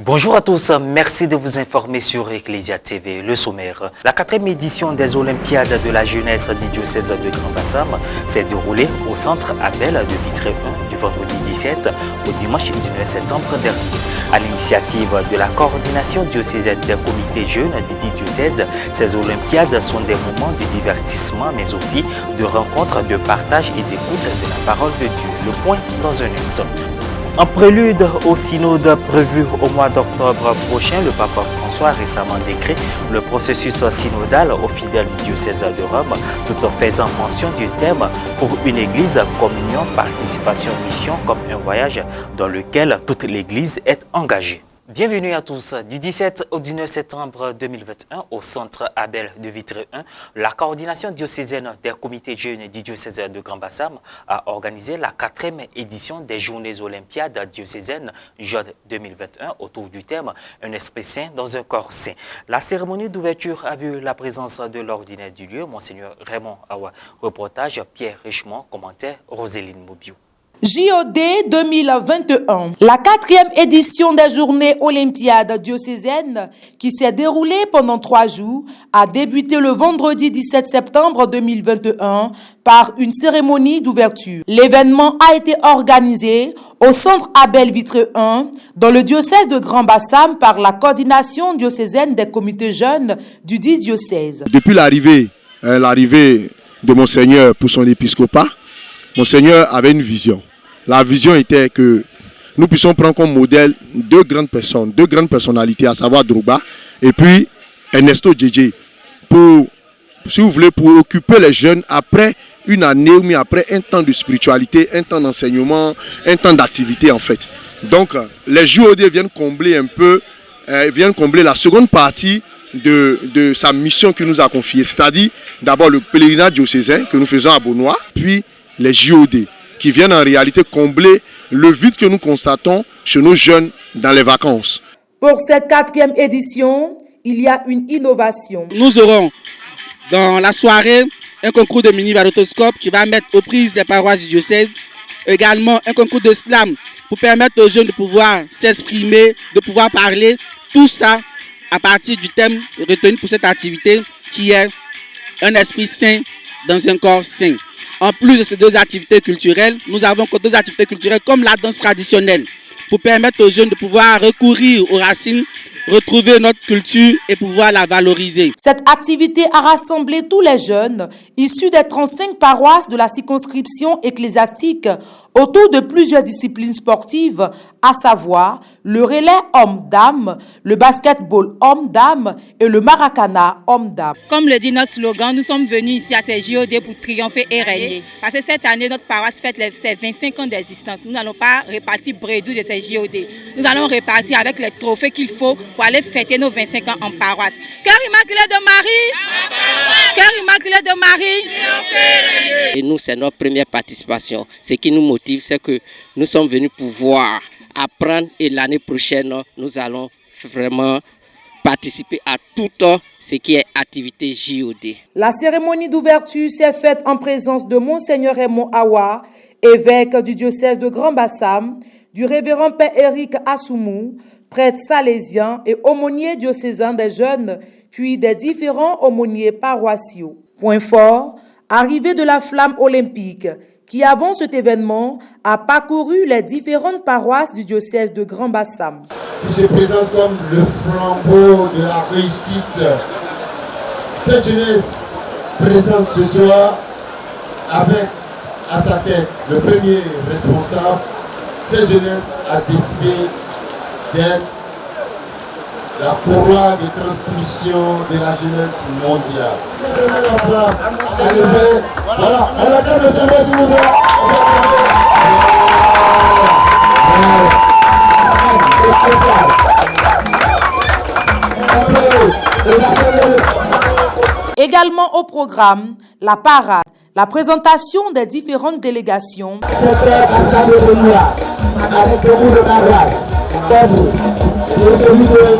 Bonjour à tous, merci de vous informer sur Ecclesia TV. Le sommaire. La 4e édition des Olympiades de la jeunesse du diocèse de Grand Bassam s'est déroulée au centre Abel de Vitré 1 du vendredi 17 au dimanche 19 septembre dernier. À l'initiative de la coordination diocésaine des comités jeunes du dit diocèse, ces Olympiades sont des moments de divertissement mais aussi de rencontres, de partage et d'écoute de la parole de Dieu. Le point dans un instant. En prélude au synode prévu au mois d'octobre prochain, le pape François a récemment décrit le processus synodal aux fidèles du diocèse de Rome, tout en faisant mention du thème pour une église, communion, participation, mission, comme un voyage dans lequel toute l'église est engagée. Bienvenue à tous. Du 17 au 19 septembre 2021, au centre Abel de Vitré 1, la coordination diocésaine des comités jeunes du diocèse de Grand Bassam a organisé la 4e édition des Journées olympiades diocésaines JOD 2021 autour du thème « Un esprit saint dans un corps saint ». La cérémonie d'ouverture a vu la présence de l'ordinaire du lieu, Monseigneur Raymond Awa. Reportage Pierre Richemont, commentaire Roséline Mobiou. JOD 2021, la 4e édition des Journées olympiades diocésaines qui s'est déroulée pendant 3 jours a débuté le vendredi 17 septembre 2021 par une cérémonie d'ouverture. L'événement a été organisé au centre Abel Vitré 1 dans le diocèse de Grand Bassam par la coordination diocésaine des comités jeunes du dit diocèse. Depuis l'arrivée de Monseigneur pour son épiscopat, Monseigneur avait une vision. La vision était que nous puissions prendre comme modèle deux grandes personnes, deux grandes personnalités, à savoir Drogba et puis Ernesto Djedje, pour, si vous voulez, pour occuper les jeunes après une année ou après un temps de spiritualité, un temps d'enseignement, un temps d'activité en fait. Donc les JOD viennent combler un peu, viennent combler la seconde partie de sa mission qu'il nous a confiée, c'est-à-dire d'abord le pèlerinage diocésain que nous faisons à Beaunois, puis les JOD, qui viennent en réalité combler le vide que nous constatons chez nos jeunes dans les vacances. Pour cette 4e édition, il y a une innovation. Nous aurons dans la soirée un concours de mini-varotoscope qui va mettre aux prises des paroisses du diocèse. Également un concours de slam pour permettre aux jeunes de pouvoir s'exprimer, de pouvoir parler. Tout ça à partir du thème retenu pour cette activité qui est un esprit saint dans un corps saint. En plus de ces deux activités culturelles, nous avons encore deux activités culturelles comme la danse traditionnelle pour permettre aux jeunes de pouvoir recourir aux racines, retrouver notre culture et pouvoir la valoriser. Cette activité a rassemblé tous les jeunes issus des 35 paroisses de la circonscription ecclésiastique autour de plusieurs disciplines sportives, à savoir le relais homme-dame, le basketball homme-dame et le maracana homme-dame. Comme le dit notre slogan, nous sommes venus ici à ces JOD pour triompher et régner. Parce que cette année, notre paroisse fête ses 25 ans d'existence. Nous n'allons pas répartir bredou de ces JOD. Nous allons répartir avec les trophées qu'il faut pour aller fêter nos 25 ans en paroisse. Cœur immaculé de Marie! Cœur immaculé de Marie! Et nous, c'est notre première participation. Ce qui nous motive, c'est que nous sommes venus pour voir, apprendre et l'année prochaine, nous allons vraiment participer à tout ce qui est activité JOD. La cérémonie d'ouverture s'est faite en présence de Monseigneur Raymond Awa, évêque du diocèse de Grand Bassam, du révérend Père Éric Assoumou, prêtre salésien et aumônier diocésain des jeunes, puis des différents aumôniers paroissiaux. Point fort, arrivée de la flamme olympique, qui avant cet événement a parcouru les différentes paroisses du diocèse de Grand Bassam. Qui se présente comme le flambeau de la réussite. Cette jeunesse présente ce soir avec à sa tête le premier responsable. Cette jeunesse a décidé d'être la courroie de transmission de la jeunesse mondiale. Voilà, on a qu'à le donner du mouvement. Également au programme, la parade, la présentation des différentes délégations. C'est très assemblé de nous avec beaucoup de paroisses, comme celui de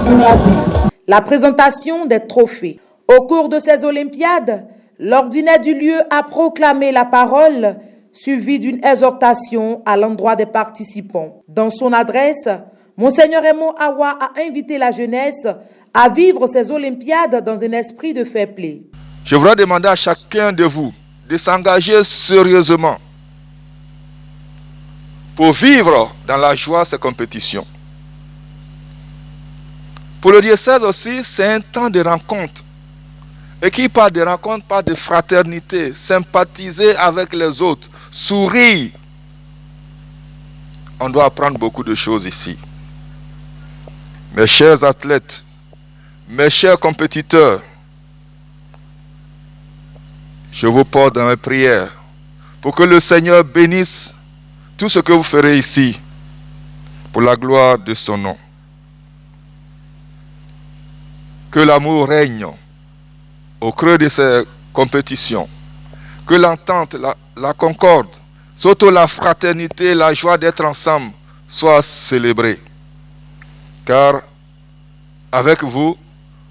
Mounassi. La présentation des trophées. Au cours de ces Olympiades, l'ordinaire du lieu a proclamé la parole, suivie d'une exhortation à l'endroit des participants. Dans son adresse, Monseigneur Raymond Awa a invité la jeunesse à vivre ces Olympiades dans un esprit de fair play. Je voudrais demander à chacun de vous de s'engager sérieusement pour vivre dans la joie ces compétitions. Pour le diocèse aussi, c'est un temps de rencontre. Et qui parle de rencontre, parle de fraternité, sympathiser avec les autres, sourire. On doit apprendre beaucoup de choses ici. Mes chers athlètes, mes chers compétiteurs, je vous porte dans mes prières pour que le Seigneur bénisse tout ce que vous ferez ici pour la gloire de son nom. Que l'amour règne au creux de ces compétitions. Que l'entente, la concorde, surtout la fraternité, la joie d'être ensemble soient célébrées. Car avec vous,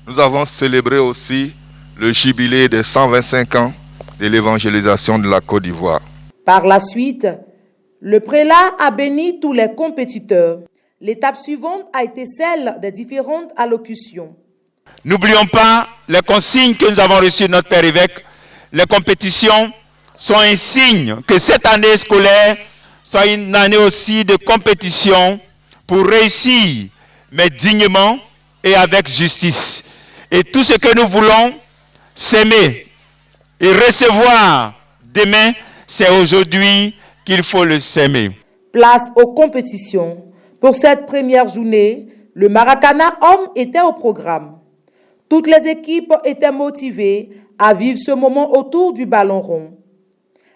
nous avons célébré aussi le jubilé des 125 ans de l'évangélisation de la Côte d'Ivoire. Par la suite, le prélat a béni tous les compétiteurs. L'étape suivante a été celle des différentes allocutions. N'oublions pas les consignes que nous avons reçues de notre Père évêque. Les compétitions sont un signe que cette année scolaire soit une année aussi de compétition pour réussir, mais dignement et avec justice. Et tout ce que nous voulons, s'aimer et recevoir demain, c'est aujourd'hui qu'il faut le s'aimer. Place aux compétitions. Pour cette première journée, le Maracana homme était au programme. Toutes les équipes étaient motivées à vivre ce moment autour du ballon rond.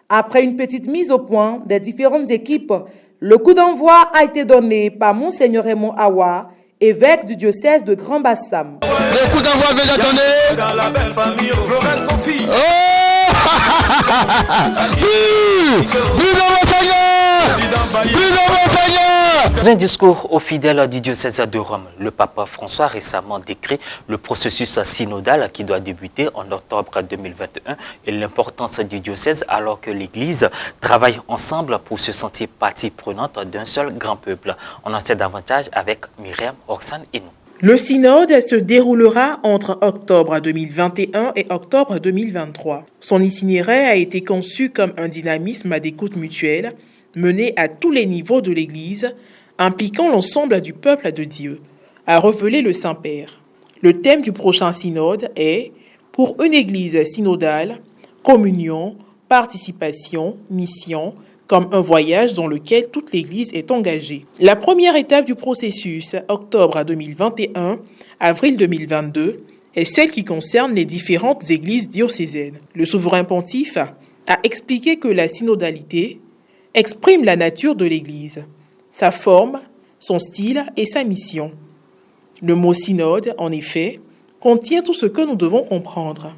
Après une petite mise au point des différentes équipes, le coup d'envoi a été donné par Monseigneur Raymond Awa, évêque du diocèse de Grand Bassam. Le coup d'envoi vient de donner. Dans la belle famille, Florence Confie. Dans un discours aux fidèles du diocèse de Rome, le pape François a récemment décrit le processus synodal qui doit débuter en octobre 2021 et l'importance du diocèse alors que l'Église travaille ensemble pour se sentir partie prenante d'un seul grand peuple. On en sait davantage avec Myriam Orsan Inou. Le synode se déroulera entre octobre 2021 et octobre 2023. Son itinéraire a été conçu comme un dynamisme d'écoute mutuelle mené à tous les niveaux de l'Église, impliquant l'ensemble du peuple de Dieu, a révélé le Saint-Père. Le thème du prochain synode est « Pour une Église synodale, communion, participation, mission », comme un voyage dans lequel toute l'Église est engagée. La première étape du processus, octobre 2021, avril 2022, est celle qui concerne les différentes églises diocésaines. Le souverain pontife a expliqué que la synodalité exprime la nature de l'Église, sa forme, son style et sa mission. Le mot synode, en effet, contient tout ce que nous devons comprendre.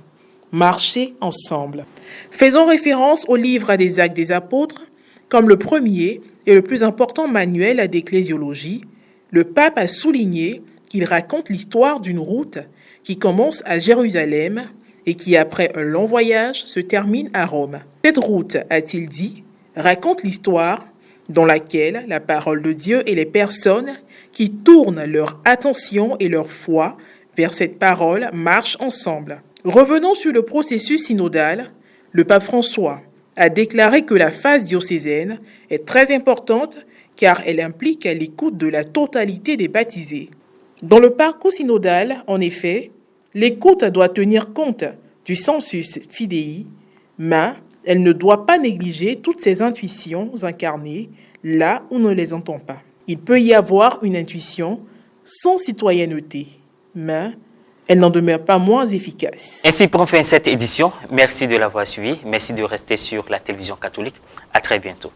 Marcher ensemble. Faisons référence au livre des Actes des Apôtres, comme le premier et le plus important manuel d'ecclésiologie. Le pape a souligné qu'il raconte l'histoire d'une route qui commence à Jérusalem et qui, après un long voyage, se termine à Rome. Cette route, a-t-il dit, raconte l'histoire dans laquelle la parole de Dieu et les personnes qui tournent leur attention et leur foi vers cette parole marchent ensemble. Revenons sur le processus synodal. Le pape François a déclaré que la phase diocésaine est très importante car elle implique l'écoute de la totalité des baptisés. Dans le parcours synodal, en effet, l'écoute doit tenir compte du sensus fidei, mais elle ne doit pas négliger toutes ces intuitions incarnées là où on ne les entend pas. Il peut y avoir une intuition sans citoyenneté, mais elle n'en demeure pas moins efficace. Ainsi prend fin cette édition. Merci de l'avoir suivi. Merci de rester sur la télévision catholique. À très bientôt.